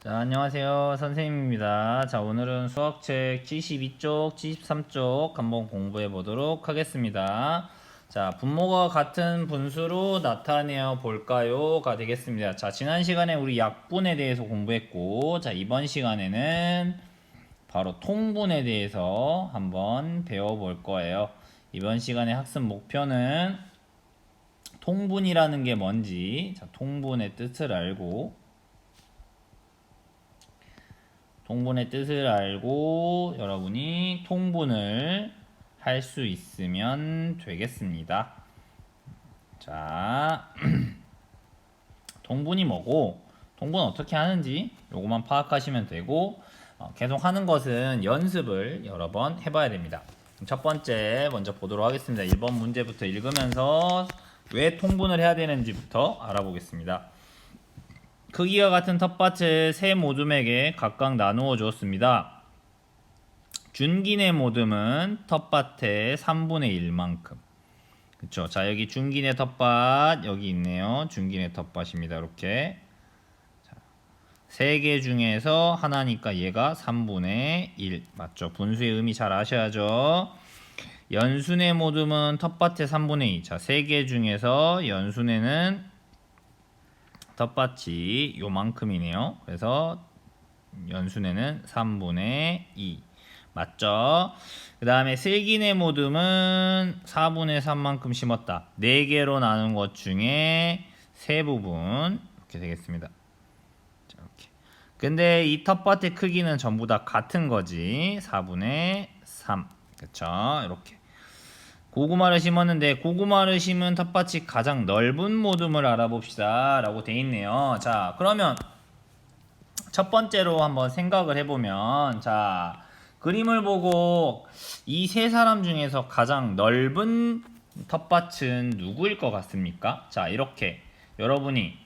자, 안녕하세요. 선생님입니다. 자, 오늘은 수학책 72쪽, 73쪽 한번 공부해 보도록 하겠습니다. 자, 분모가 같은 분수로 나타내어 볼까요?가 되겠습니다. 자, 지난 시간에 우리 약분에 대해서 공부했고, 자, 이번 시간에는 바로 통분에 대해서 한번 배워볼 거예요. 이번 시간의 학습 목표는 통분이라는 게 뭔지, 자, 통분의 뜻을 알고, 통분의 뜻을 알고 여러분이 통분을 할 수 있으면 되겠습니다. 자, 통분이 뭐고 통분 어떻게 하는지 요것만 파악하시면 되고, 계속 하는 것은 연습을 여러 번 해봐야 됩니다. 첫 번째 먼저 보도록 하겠습니다. 1번 문제부터 읽으면서 왜 통분을 해야 되는지부터 알아보겠습니다. 크기가 같은 텃밭을 세 모둠에게 각각 나누어 주었습니다. 준기네 모둠은 텃밭의 3분의 1만큼. 그쵸. 자, 여기 준기네 텃밭, 여기 있네요. 준기네 텃밭입니다. 이렇게. 세 개 중에서 하나니까 얘가 3분의 1. 맞죠? 분수의 의미 잘 아셔야죠. 연순의 모둠은 텃밭의 3분의 2. 자, 세 개 중에서 연순에는 텃밭이 요만큼이네요. 그래서 연순에는 3분의 2 맞죠? 그 다음에 슬기네 모둠은 4분의 3만큼 심었다. 4개로 나눈 것 중에 세 부분 이렇게 되겠습니다. 자, 이렇게. 근데 이 텃밭의 크기는 전부 다 같은 거지. 4분의 3 그쵸? 이렇게 고구마를 심었는데 고구마를 심은 텃밭이 가장 넓은 모둠을 알아봅시다 라고 돼 있네요. 자, 그러면 첫 번째로 한번 생각을 해보면, 자, 그림을 보고 이 세 사람 중에서 가장 넓은 텃밭은 누구일 것 같습니까? 자, 이렇게 여러분이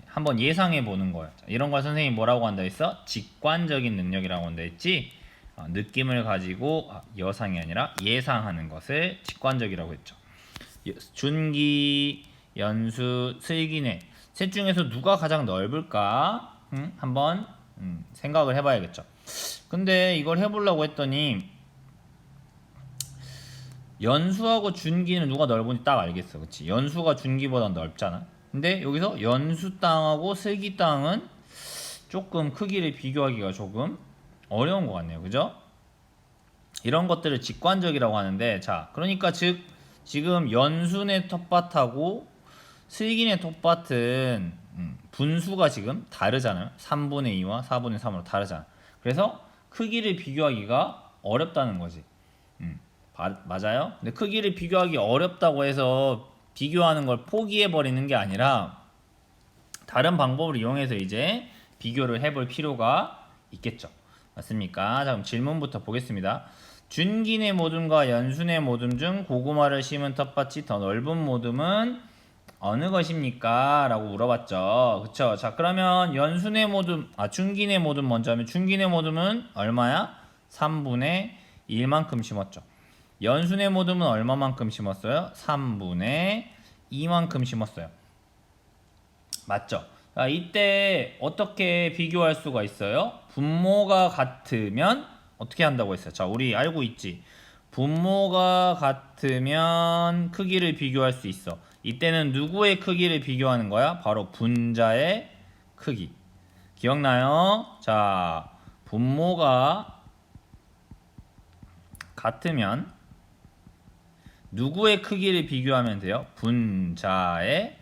한번 예상해 보는 거예요. 자, 이런 걸 선생님이 뭐라고 한다 했어? 직관적인 능력이라고 한다 했지? 느낌을 가지고 여상이 아니라 예상하는 것을 직관적이라고 했죠. 준기, 연수, 슬기네 셋 중에서 누가 가장 넓을까? 한번 생각을 해봐야겠죠. 근데 이걸 해보려고 했더니 연수하고 준기는 누가 넓은지 딱 알겠어. 그치? 연수가 준기보다 넓잖아. 근데 여기서 연수 땅하고 슬기 땅은 조금 크기를 비교하기가 조금 어려운 것 같네요. 그죠? 이런 것들을 직관적이라고 하는데, 자, 그러니까 즉 지금 연순의 텃밭하고 슬기네 텃밭은 분수가 지금 다르잖아요. 3분의 2와 4분의 3으로 다르잖아. 그래서 크기를 비교하기가 어렵다는 거지. 맞아요? 근데 크기를 비교하기 어렵다고 해서 비교하는 걸 포기해 버리는 게 아니라 다른 방법을 이용해서 이제 비교를 해볼 필요가 있겠죠. 맞습니까? 자, 그럼 질문부터 보겠습니다. 준기네 모둠과 연순의 모둠 중 고구마를 심은 텃밭이 더 넓은 모둠은 어느 것입니까? 라고 물어봤죠. 그쵸? 자, 그러면 연순의 모둠, 준기네 모둠 먼저 하면 준기네 모둠은 얼마야? 3분의 1만큼 심었죠. 연순의 모둠은 얼마만큼 심었어요? 3분의 2만큼 심었어요. 맞죠? 자, 이때 어떻게 비교할 수가 있어요? 분모가 같으면 어떻게 한다고 했어요? 자, 우리 알고 있지? 분모가 같으면 크기를 비교할 수 있어. 이때는 누구의 크기를 비교하는 거야? 바로 분자의 크기. 기억나요? 자, 분모가 같으면 누구의 크기를 비교하면 돼요? 분자의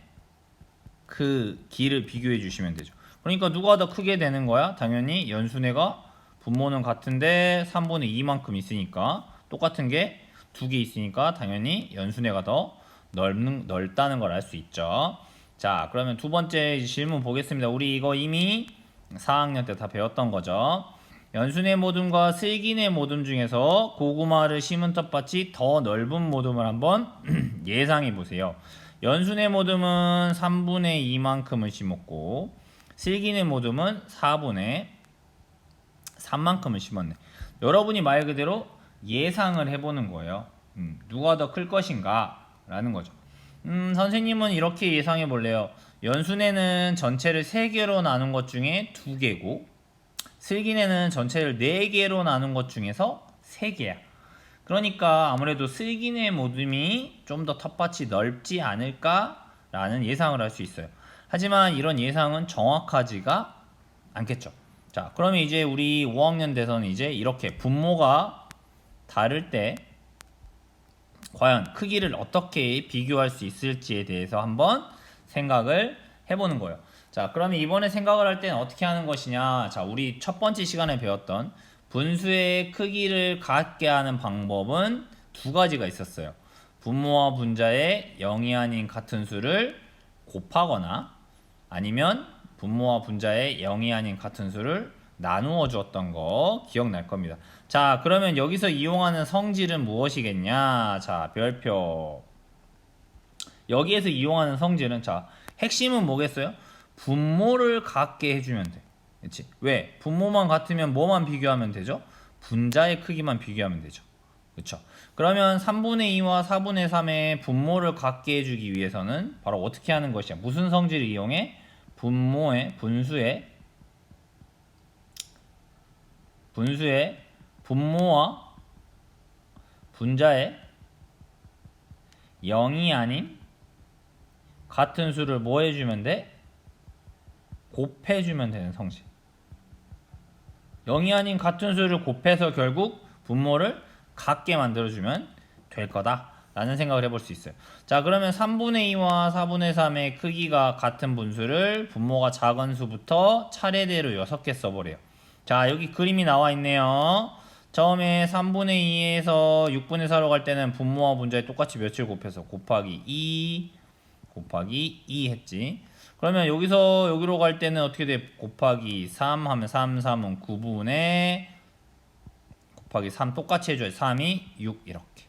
크기를 비교해 주시면 되죠. 그러니까 누가 더 크게 되는 거야? 당연히 연순회가 분모는 같은데 3분의 2만큼 있으니까 똑같은 게 두 개 있으니까 당연히 연순회가 더 넓다는 걸 알 수 있죠. 자, 그러면 두 번째 질문 보겠습니다. 우리 이거 이미 4학년 때 다 배웠던 거죠. 연순의 모둠과 슬기네 모둠 중에서 고구마를 심은 텃밭이 더 넓은 모둠을 한번 예상해 보세요. 연순의 모둠은 3분의 2만큼을 심었고 슬기네 모둠은 4분의 3만큼을 심었네. 여러분이 말 그대로 예상을 해보는 거예요. 누가 더 클 것인가 라는 거죠. 선생님은 이렇게 예상해 볼래요. 연수내는 전체를 3개로 나눈 것 중에 2개고 슬기내는 전체를 4개로 나눈 것 중에서 3개야. 그러니까 아무래도 슬기내 모듬이 좀 더 텃밭이 넓지 않을까라는 예상을 할 수 있어요. 하지만 이런 예상은 정확하지가 않겠죠. 자, 그러면 이제 우리 5학년 돼서는 이제 이렇게 분모가 다를 때 과연 크기를 어떻게 비교할 수 있을지에 대해서 한번 생각을 해보는 거예요. 자, 그러면 이번에 생각을 할 때는 어떻게 하는 것이냐. 자, 우리 첫 번째 시간에 배웠던 분수의 크기를 같게 하는 방법은 2가지가 있었어요. 분모와 분자의 0이 아닌 같은 수를 곱하거나 아니면 분모와 분자의 0이 아닌 같은 수를 나누어 주었던 거 기억날 겁니다. 자, 그러면 여기서 이용하는 성질은 무엇이겠냐? 자, 별표. 여기에서 이용하는 성질은, 자, 핵심은 뭐겠어요? 분모를 같게 해주면 돼. 그치? 왜? 분모만 같으면 뭐만 비교하면 되죠? 분자의 크기만 비교하면 되죠. 그쵸? 그러면 3분의 2와 4분의 3의 분모를 같게 해주기 위해서는 바로 어떻게 하는 것이야? 무슨 성질을 이용해? 분수의 분모와 분자의 0이 아닌 같은 수를 뭐 해주면 돼? 곱해주면 되는 성질. 0이 아닌 같은 수를 곱해서 결국 분모를 같게 만들어주면 될 거다 라는 생각을 해볼 수 있어요. 자, 그러면 3분의 2와 4분의 3의 크기가 같은 분수를 분모가 작은 수부터 차례대로 6개 써버려요. 자, 여기 그림이 나와 있네요. 처음에 3분의 2에서 6분의 4로 갈 때는 분모와 분자에 똑같이 몇을 곱해서 곱하기 2 했지. 그러면 여기서 여기로 갈 때는 어떻게 돼? 곱하기 3 하면 3, 3은 9분의 곱하기 3 똑같이 해줘요. 3이 6 이렇게.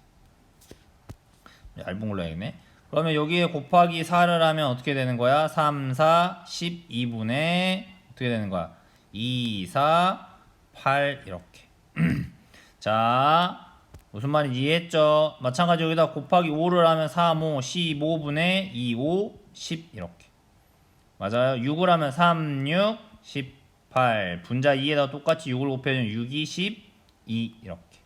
얇은 걸로 해야겠네. 그러면 여기에 곱하기 4를 하면 어떻게 되는 거야? 3, 4, 12분의 어떻게 되는 거야? 2, 4, 8 이렇게. 자, 무슨 말인지 이해했죠? 마찬가지 여기다 곱하기 5를 하면 3, 5, 15분의 2, 5, 10 이렇게. 맞아요. 6을 하면 3, 6, 18. 분자 2에다 똑같이 6을 곱해주면 6, 2, 12 이렇게.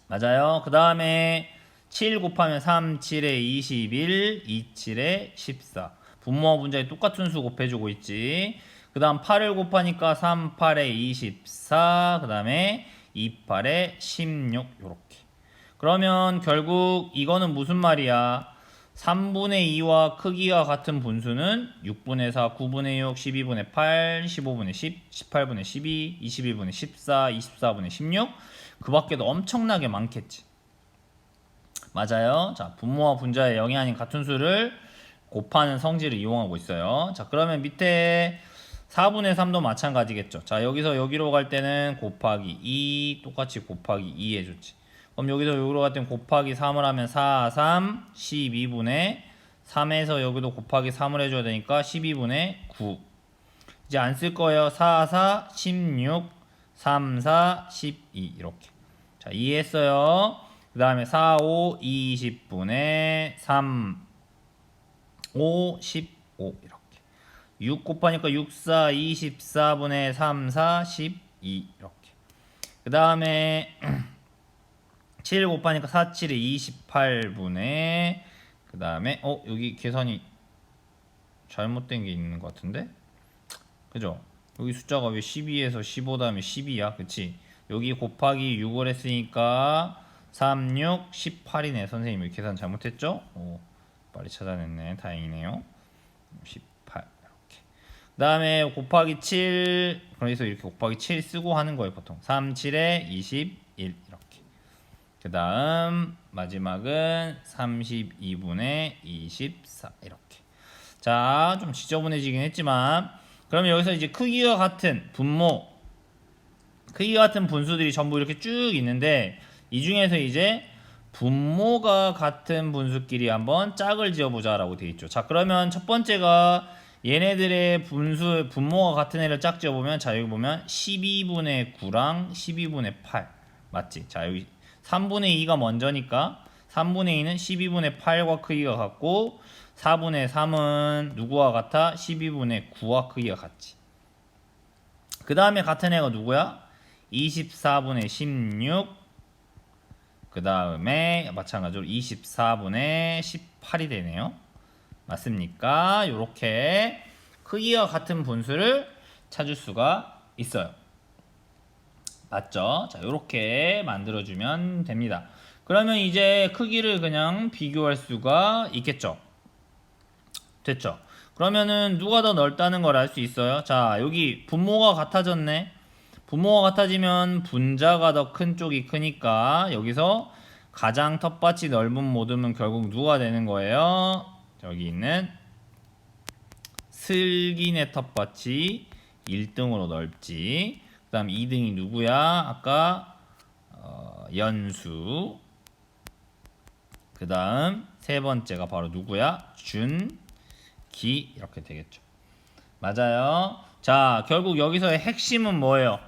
맞아요. 그 다음에 7 곱하면 3, 7에 21, 2, 7에 14. 분모와 분자에 똑같은 수 곱해주고 있지. 그 다음 8을 곱하니까 3, 8에 24. 그 다음에 2, 8에 16 요렇게. 그러면 결국 이거는 무슨 말이야? 3분의 2와 크기가 같은 분수는 6분의 4, 9분의 6, 12분의 8, 15분의 10, 18분의 12, 21분의 14, 24분의 16. 그 밖에도 엄청나게 많겠지. 맞아요. 자, 분모와 분자의 0이 아닌 같은 수를 곱하는 성질을 이용하고 있어요. 자, 그러면 밑에 4분의 3도 마찬가지겠죠. 자, 여기서 여기로 갈 때는 곱하기 2 똑같이 곱하기 2 해줬지. 그럼 여기서 여기로 갈 때는 곱하기 3을 하면 4, 3, 12분의 3에서 여기도 곱하기 3을 해줘야 되니까 12분의 9. 이제 안 쓸 거예요. 4, 4, 16, 3, 4, 12 이렇게. 자, 이해했어요. 그 다음에 4, 5, 20분의 3, 5, 15 이렇게. 6 곱하니까 6, 4, 24분의 3, 4, 12 이렇게. 그 다음에 7 곱하니까 4, 7에 28분의 그 다음에 여기 계산이 잘못된 게 있는 것 같은데? 그죠? 여기 숫자가 왜 12에서 15 다음에 12야? 그치? 여기 곱하기 6을 했으니까 3, 6, 18이네. 선생님이 계산 잘못했죠? 빨리 찾아냈네. 다행이네요. 18 이렇게. 그 다음에 곱하기 7 그래서 이렇게 곱하기 7 쓰고 하는 거예요. 보통 3, 7에 21 이렇게. 그 다음 마지막은 32분의 24 이렇게. 자, 좀 지저분해지긴 했지만 그러면 여기서 이제 크기가 같은 분모 크기가 같은 분수들이 전부 이렇게 쭉 있는데 이 중에서 이제 분모가 같은 분수끼리 한번 짝을 지어보자 라고 되어 있죠. 자, 그러면 첫 번째가 얘네들의 분모가 같은 애를 짝 지어보면 자, 여기 보면 12분의 9랑 12분의 8 맞지? 자, 여기 3분의 2가 먼저니까 3분의 2는 12분의 8과 크기가 같고 4분의 3은 누구와 같아? 12분의 9와 크기가 같지. 그 다음에 같은 애가 누구야? 24분의 16. 그 다음에 마찬가지로 24분의 18이 되네요. 맞습니까? 요렇게 크기가 같은 분수를 찾을 수가 있어요. 맞죠? 자, 요렇게 만들어주면 됩니다. 그러면 이제 크기를 그냥 비교할 수가 있겠죠? 됐죠? 그러면은 누가 더 넓다는 걸 알 수 있어요? 자, 여기 분모가 같아졌네. 분모가 같아지면 분자가 더 큰 쪽이 크니까 여기서 가장 텃밭이 넓은 모듬은 결국 누가 되는 거예요? 여기 있는 슬기네 텃밭이 1등으로 넓지. 그 다음 2등이 누구야? 아까 연수. 그 다음 세 번째가 바로 누구야? 준기. 이렇게 되겠죠. 맞아요. 자, 결국 여기서의 핵심은 뭐예요?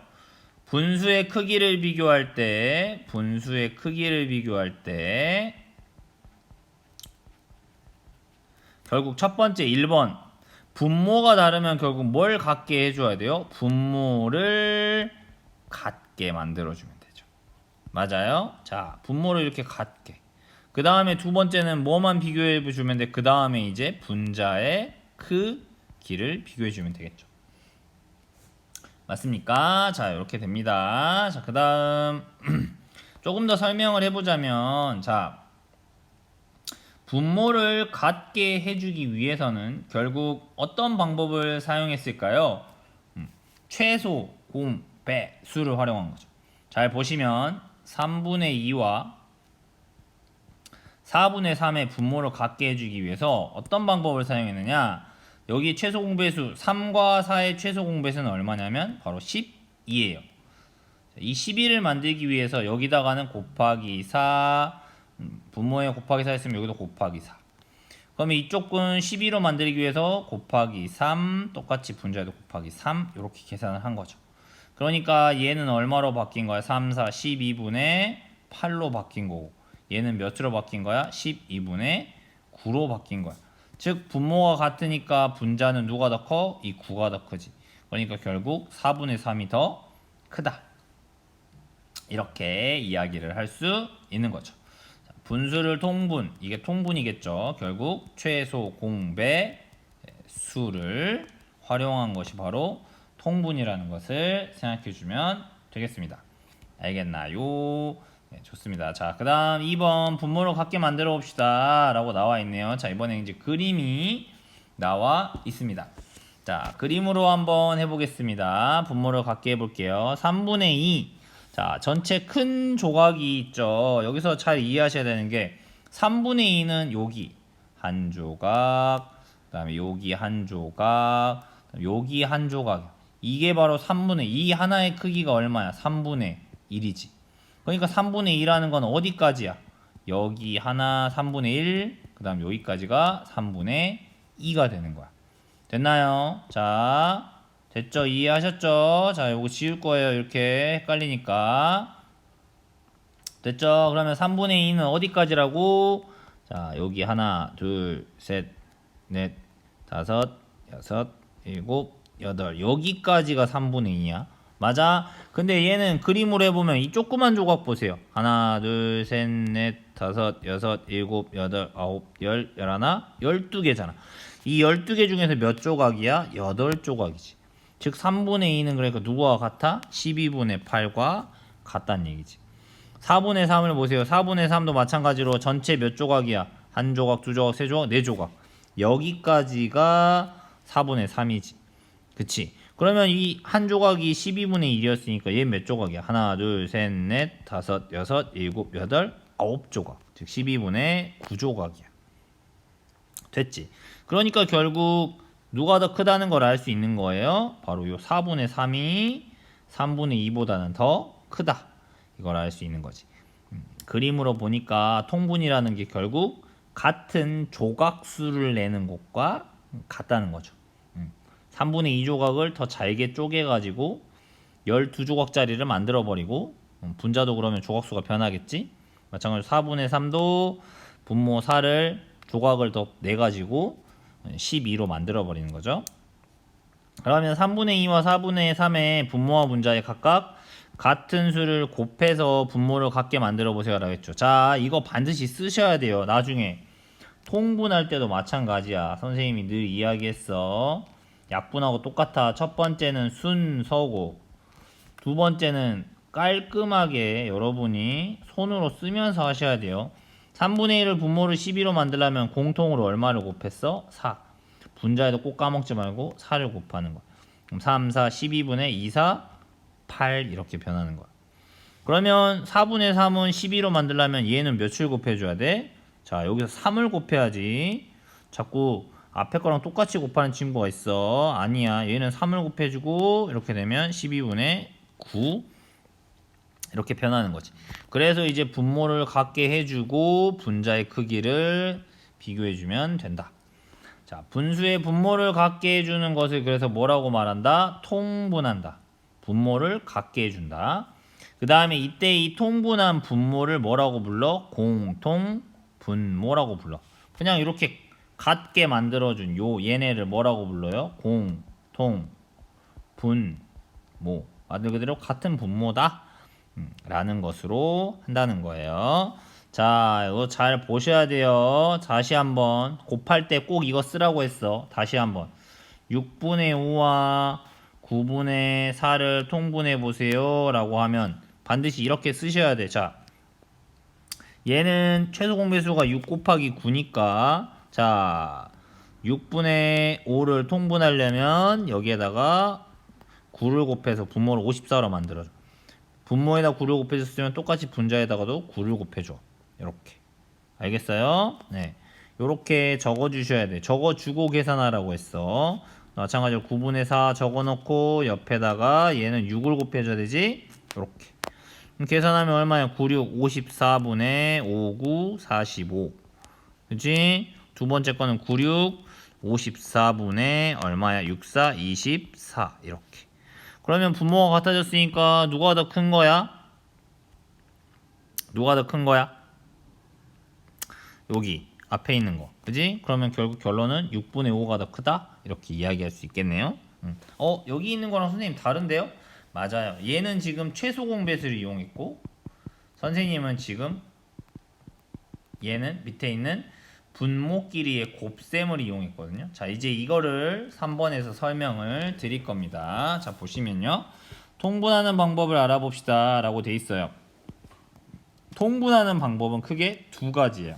분수의 크기를 비교할 때 결국 첫 번째 1번 분모가 다르면 결국 뭘 같게 해줘야 돼요? 분모를 같게 만들어주면 되죠. 맞아요? 자, 분모를 이렇게 같게. 그 다음에 두 번째는 뭐만 비교해주면 돼? 그 다음에 이제 분자의 크기를 비교해주면 되겠죠. 맞습니까? 자, 이렇게 됩니다. 자, 그 다음 조금 더 설명을 해보자면, 자, 분모를 같게 해주기 위해서는 결국 어떤 방법을 사용했을까요? 최소, 공, 배, 수를 활용한 거죠. 잘 보시면 3분의 2와 4분의 3의 분모를 같게 해주기 위해서 어떤 방법을 사용했느냐? 여기 최소 공배수 3과 4의 최소 공배수는 얼마냐면 바로 12예요. 이 12를 만들기 위해서 여기다가는 곱하기 4, 분모에 곱하기 4 했으면 여기도 곱하기 4. 그러면 이쪽은 12로 만들기 위해서 곱하기 3, 똑같이 분자에도 곱하기 3 이렇게 계산을 한 거죠. 그러니까 얘는 얼마로 바뀐 거야? 3, 4, 12분의 8로 바뀐 거고 얘는 몇으로 바뀐 거야? 12분의 9로 바뀐 거야. 즉 분모가 같으니까 분자는 누가 더 커? 이 9가 더 크지. 그러니까 결국 4분의 3이 더 크다. 이렇게 이야기를 할 수 있는 거죠. 분수를 통분, 이게 통분이겠죠. 결국 최소 공배 수를 활용한 것이 바로 통분이라는 것을 생각해 주면 되겠습니다. 알겠나요? 네, 좋습니다. 자, 그 다음 2번 분모를 같게 만들어 봅시다 라고 나와 있네요. 자, 이번에 이제 그림이 나와 있습니다. 자, 그림으로 한번 해보겠습니다. 분모를 같게 해볼게요. 3분의 2. 자, 전체 큰 조각이 있죠. 여기서 잘 이해하셔야 되는 게 3분의 2는 여기 한 조각, 그 다음에 여기 한 조각, 여기 한 조각. 이게 바로 3분의 2 하나의 크기가 얼마야? 3분의 1이지. 그러니까 3분의 2라는 건 어디까지야? 여기 하나 3분의 1, 그 다음 여기까지가 3분의 2가 되는 거야. 됐나요? 자, 됐죠? 이해하셨죠? 자, 요거 지울 거예요. 이렇게 헷갈리니까. 됐죠? 그러면 3분의 2는 어디까지라고? 자, 여기 하나, 둘, 셋, 넷, 다섯, 여섯, 일곱, 여덟. 여기까지가 3분의 2야. 맞아? 근데 얘는 그림으로 해보면 이 조그만 조각 보세요. 하나, 둘, 셋, 넷, 다섯, 여섯, 일곱, 여덟, 아홉, 열, 열하나, 12개잖아. 이 12개 중에서 몇 조각이야? 8조각이지. 즉 3분의 2는 그러니까 누구와 같아? 12분의 8과 같다는 얘기지. 4분의 3을 보세요. 4분의 3도 마찬가지로 전체 몇 조각이야? 한 조각, 두 조각, 세 조각, 네 조각. 여기까지가 4분의 3이지. 그치? 그러면 이 한 조각이 12분의 1이었으니까 얘 몇 조각이야? 하나, 둘, 셋, 넷, 다섯, 여섯, 일곱, 여덟, 9조각. 즉 12분의 9조각이야. 됐지? 그러니까 결국 누가 더 크다는 걸 알 수 있는 거예요. 바로 요 4분의 3이 3분의 2보다는 더 크다. 이걸 알 수 있는 거지. 그림으로 보니까 통분이라는 게 결국 같은 조각수를 내는 것과 같다는 거죠. 3분의 2조각을 더 잘게 쪼개가지고 12조각짜리를 만들어버리고 분자도 그러면 조각수가 변하겠지? 마찬가지로 4분의 3도 분모 4를 조각을 더 내가지고 12로 만들어 버리는 거죠. 그러면 3분의 2와 4분의 3의 분모와 분자에 각각 같은 수를 곱해서 분모를 같게 만들어 보세요 라고 했죠. 자, 이거 반드시 쓰셔야 돼요. 나중에 통분할 때도 마찬가지야. 선생님이 늘 이야기했어. 약분하고 똑같아. 첫 번째는 순서고 두 번째는 깔끔하게 여러분이 손으로 쓰면서 하셔야 돼요. 3분의 1을 분모를 12로 만들려면 공통으로 얼마를 곱했어? 4. 분자에도 꼭 까먹지 말고 4를 곱하는 거야. 그럼 3, 4, 12분의 2, 4, 8 이렇게 변하는 거야. 그러면 4분의 3은 12로 만들려면 얘는 몇을 곱해줘야 돼? 자, 여기서 3을 곱해야지. 자꾸 앞에 거랑 똑같이 곱하는 친구가 있어. 아니야. 얘는 3을 곱해주고 이렇게 되면 12분의 9 이렇게 변하는 거지. 그래서 이제 분모를 같게 해주고 분자의 크기를 비교해주면 된다. 자, 분수의 분모를 같게 해주는 것을 그래서 뭐라고 말한다? 통분한다. 분모를 같게 해준다. 그 다음에 이때 이 통분한 분모를 뭐라고 불러? 공통분모라고 불러. 그냥 이렇게 같게 만들어준 요 얘네를 뭐라고 불러요? 공통분모. 말 그대로 같은 분모다 라는 것으로 한다는 거예요. 자, 이거 잘 보셔야 돼요. 다시 한번 곱할 때 꼭 이거 쓰라고 했어. 다시 한번 6분의 5와 9분의 4를 통분해 보세요 라고 하면 반드시 이렇게 쓰셔야 돼. 자, 얘는 최소 공배수가 6 곱하기 9니까 자 6분의 5를 통분하려면 여기에다가 9를 곱해서 분모를 54로 만들어줘. 분모에다 9를 곱해줬으면 똑같이 분자에다가도 9를 곱해줘. 이렇게. 알겠어요? 네. 요렇게 적어주셔야 돼. 적어주고 계산하라고 했어. 마찬가지로 9분의 4 적어놓고 옆에다가 얘는 6을 곱해줘야 되지? 요렇게. 그럼 계산하면 얼마야? 9, 6, 54분의 5, 9, 45. 그치? 두 번째 거는 9, 6, 54분의 얼마야? 6, 4, 24. 이렇게. 그러면 분모가 같아졌으니까 누가 더 큰 거야? 누가 더 큰 거야? 여기 앞에 있는 거. 그지? 그러면 결국 결론은 6분의 5가 더 크다? 이렇게 이야기할 수 있겠네요. 여기 있는 거랑 선생님 다른데요? 맞아요. 얘는 지금 최소 공배수를 이용했고 선생님은 지금 얘는 밑에 있는 분모끼리의 곱셈을 이용했거든요. 자, 이제 이거를 3번에서 설명을 드릴 겁니다. 자, 보시면요. 통분하는 방법을 알아봅시다 라고 돼 있어요. 통분하는 방법은 크게 두 가지예요.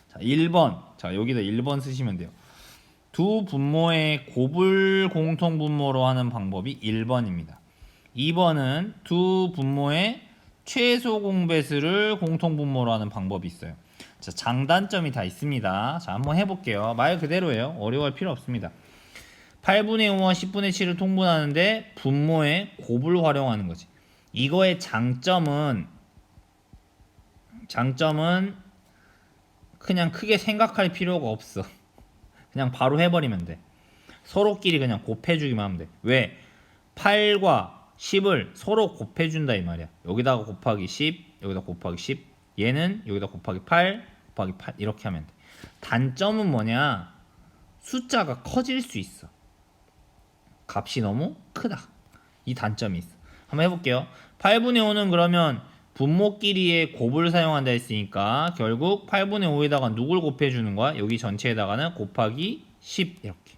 자, 1번. 자, 여기다 1번 쓰시면 돼요. 두 분모의 곱을 공통분모로 하는 방법이 1번입니다. 2번은 두 분모의 최소 공배수를 공통분모로 하는 방법이 있어요. 자, 장단점이 다 있습니다. 자, 한번 해볼게요. 말 그대로예요. 어려워할 필요 없습니다. 8분의 5와 10분의 7을 통분하는데 분모의 곱을 활용하는 거지. 이거의 장점은 그냥 크게 생각할 필요가 없어. 그냥 바로 해버리면 돼. 서로끼리 그냥 곱해주기만 하면 돼. 왜? 8과 10을 서로 곱해준다 이 말이야. 여기다가 곱하기 10, 여기다 곱하기 10, 얘는 여기다 곱하기 8, 곱하기 8 이렇게 하면 돼. 단점은 뭐냐? 숫자가 커질 수 있어. 값이 너무 크다. 이 단점이 있어. 한번 해볼게요. 8분의 5는 그러면 분모끼리의 곱을 사용한다 했으니까 결국 8분의 5에다가 누굴 곱해주는 거야? 여기 전체에다가는 곱하기 10 이렇게.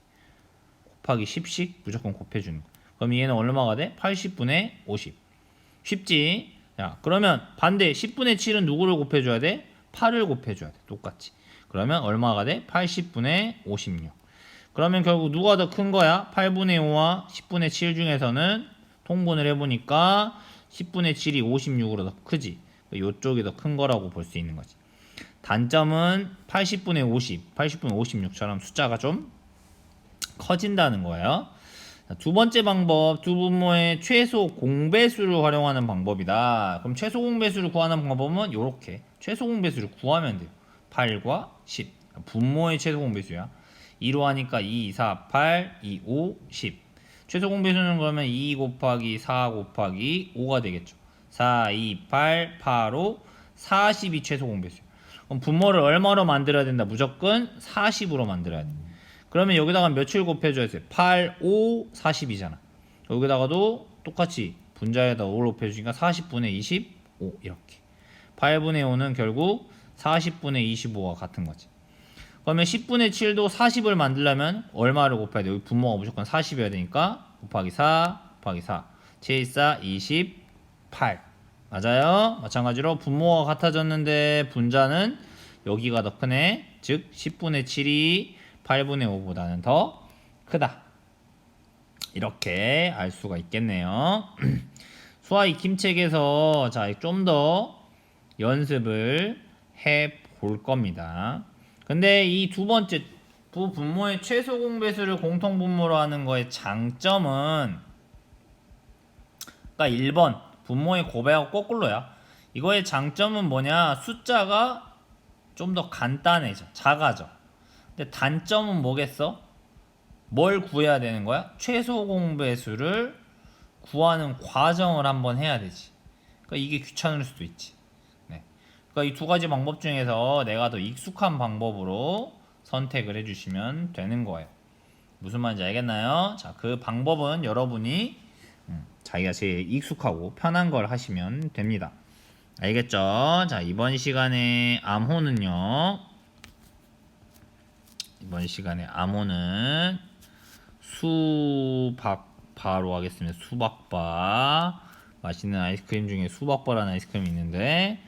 곱하기 10씩 무조건 곱해주는 거야. 그럼 얘는 얼마가 돼? 80분의 50. 쉽지? 자, 그러면 반대 10분의 7은 누구를 곱해줘야 돼? 8을 곱해줘야 돼. 똑같이. 그러면 얼마가 돼? 80분의 56. 그러면 결국 누가 더 큰 거야? 8분의 5와 10분의 7 중에서는 통분을 해보니까 10분의 7이 56으로 더 크지. 이쪽이 더 큰 거라고 볼 수 있는 거지. 단점은 80분의 50, 80분의 56처럼 숫자가 좀 커진다는 거예요. 두 번째 방법, 두 분모의 최소 공배수를 활용하는 방법이다. 그럼 최소 공배수를 구하는 방법은 이렇게 최소 공배수를 구하면 돼요. 8과 10. 분모의 최소 공배수야. 2로 하니까 2, 4, 8, 2, 5, 10. 최소 공배수는 그러면 2 곱하기 4 곱하기 5가 되겠죠. 4, 2, 8, 8, 5, 40이 최소 공배수야. 그럼 분모를 얼마로 만들어야 된다? 무조건 40으로 만들어야 돼. 그러면 여기다가 며칠 곱해줘야 돼? 8, 5, 40이잖아. 여기다가도 똑같이 분자에다 5를 곱해주니까 40분의 25 이렇게. 8분의 5는 결국 40분의 25와 같은 거지. 그러면 10분의 7도 40을 만들려면 얼마를 곱해야 돼? 여기 분모가 무조건 40이어야 되니까 곱하기 4 곱하기 4 7, 4, 28 맞아요. 마찬가지로 분모가 같아졌는데 분자는 여기가 더 크네. 즉 10분의 7이 8분의 5보다는 더 크다. 이렇게 알 수가 있겠네요. 수아 익힘책에서 자, 좀 더 연습을 해 볼 겁니다. 근데 이 두 번째 부분모의 최소 공배수를 공통분모로 하는 거의 장점은 그러니까 1번 분모의 고배하고 거꾸로야. 이거의 장점은 뭐냐? 숫자가 좀 더 간단해져. 작아져. 근데 단점은 뭐겠어? 뭘 구해야 되는 거야? 최소 공배수를 구하는 과정을 한번 해야 되지. 그러니까 이게 귀찮을 수도 있지. 네. 그러니까 이 두 가지 방법 중에서 내가 더 익숙한 방법으로 선택을 해주시면 되는 거예요. 무슨 말인지 알겠나요? 자, 그 방법은 여러분이 자기가 제일 익숙하고 편한 걸 하시면 됩니다. 알겠죠? 자, 이번 시간에 암호는요. 이번 시간에 암호는 수박바로 하겠습니다. 수박바. 맛있는 아이스크림 중에 수박바라는 아이스크림이 있는데